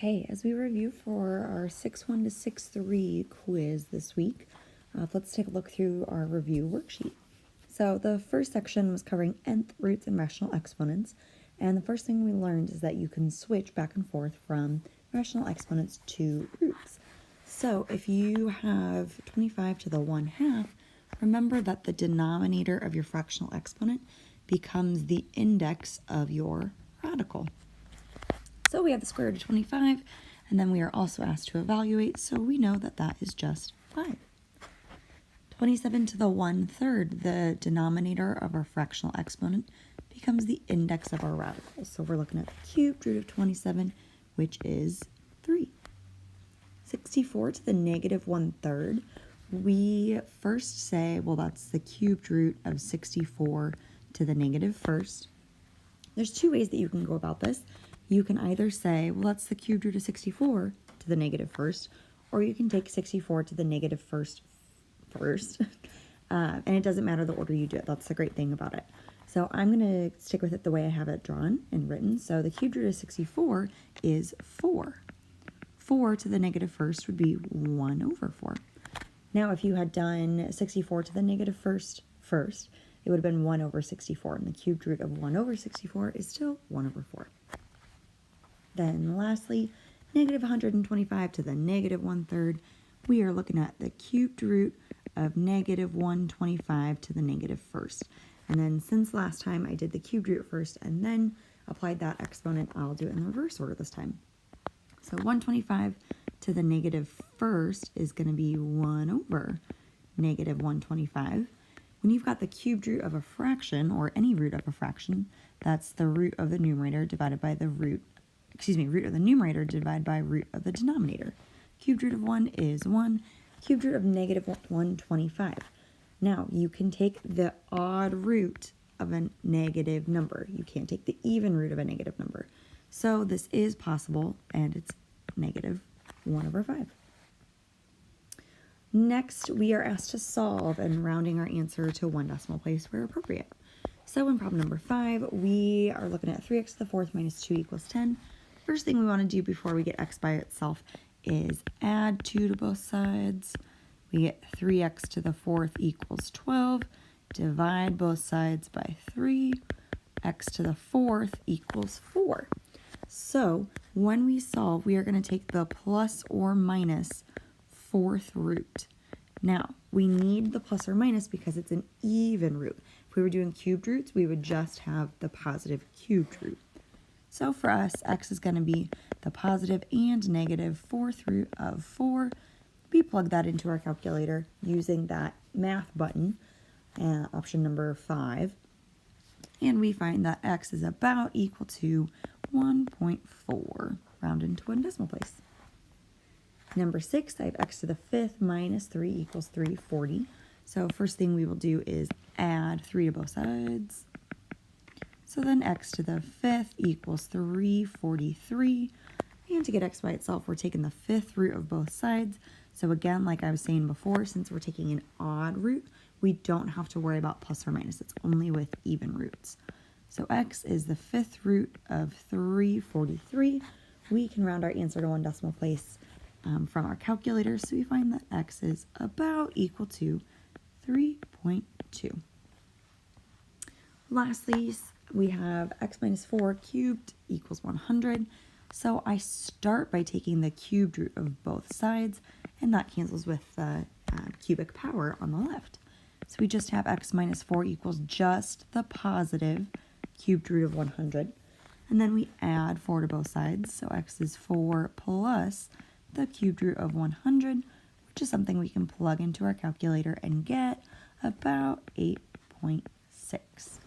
Okay, as we review for our 6-1 to 6-3 quiz this week, let's take a look through our review worksheet. So the first section was covering nth roots and rational exponents, and the first thing we learned is that you can switch back and forth from rational exponents to roots. So if you have 25 to the 1/2, remember that the denominator of your fractional exponent becomes the index of your radical. So we have the square root of 25, and then we are also asked to evaluate, so we know that that is just 5. 27 to the 1/3, the denominator of our fractional exponent becomes the index of our radical. So we're looking at the cubed root of 27, which is 3. 64 to the negative 1/3, we first say, well, that's the cubed root of 64 to the negative first. There's two ways that you can go about this. You can either say, well, that's the cubed root of 64 to the negative first, or you can take 64 to the negative first, and it doesn't matter the order you do it. That's the great thing about it. So I'm going to stick with it the way I have it drawn and written. So the cubed root of 64 is 4. 4 to the negative first would be 1/4. Now, if you had done 64 to the negative first, it would have been 1/64, and the cubed root of 1/64 is still 1/4. Then lastly, negative 125 to the negative 1/3, we are looking at the cubed root of negative 125 to the negative first. And then since last time I did the cubed root first and then applied that exponent, I'll do it in reverse order this time. So 125 to the negative first is going to be 1/negative 125. When you've got the cubed root of a fraction, or any root of a fraction, that's the root of the numerator divided by the root of the numerator divided by root of the denominator. Cubed root of 1 is 1. Cubed root of negative 125. Now, you can take the odd root of a negative number. You can't take the even root of a negative number. So this is possible, and it's negative 1/5. Next, we are asked to solve and rounding our answer to 1 decimal place where appropriate. So in problem number 5, we are looking at 3x to the 4th minus 2 equals 10. First thing we want to do before we get x by itself is add 2 to both sides. We get 3x to the 4th equals 12. Divide both sides by 3. X to the 4th equals 4. So when we solve, we are going to take the plus or minus 4th root. Now, we need the plus or minus because it's an even root. If we were doing cubed roots, we would just have the positive cubed root. So for us, x is going to be the positive and negative 4th root of 4. We plug that into our calculator using that math button, option number 5, and we find that x is about equal to 1.4, round into 1 decimal place. Number 6, I have x to the 5th minus 3 equals 340. So first thing we will do is add 3 to both sides. So then x to the 5th equals 343. And to get x by itself, we're taking the 5th root of both sides. So again, like I was saying before, since we're taking an odd root, we don't have to worry about plus or minus. It's only with even roots. So x is the 5th root of 343. We can round our answer to 1 decimal place from our calculator, so we find that x is about equal to 3.2. Lastly, we have x minus 4 cubed equals 100. So I start by taking the cubed root of both sides, and that cancels with the cubic power on the left. So we just have x minus 4 equals just the positive cubed root of 100. And then we add 4 to both sides, so x is 4 plus the cubed root of 100, which is something we can plug into our calculator and get about 8.6.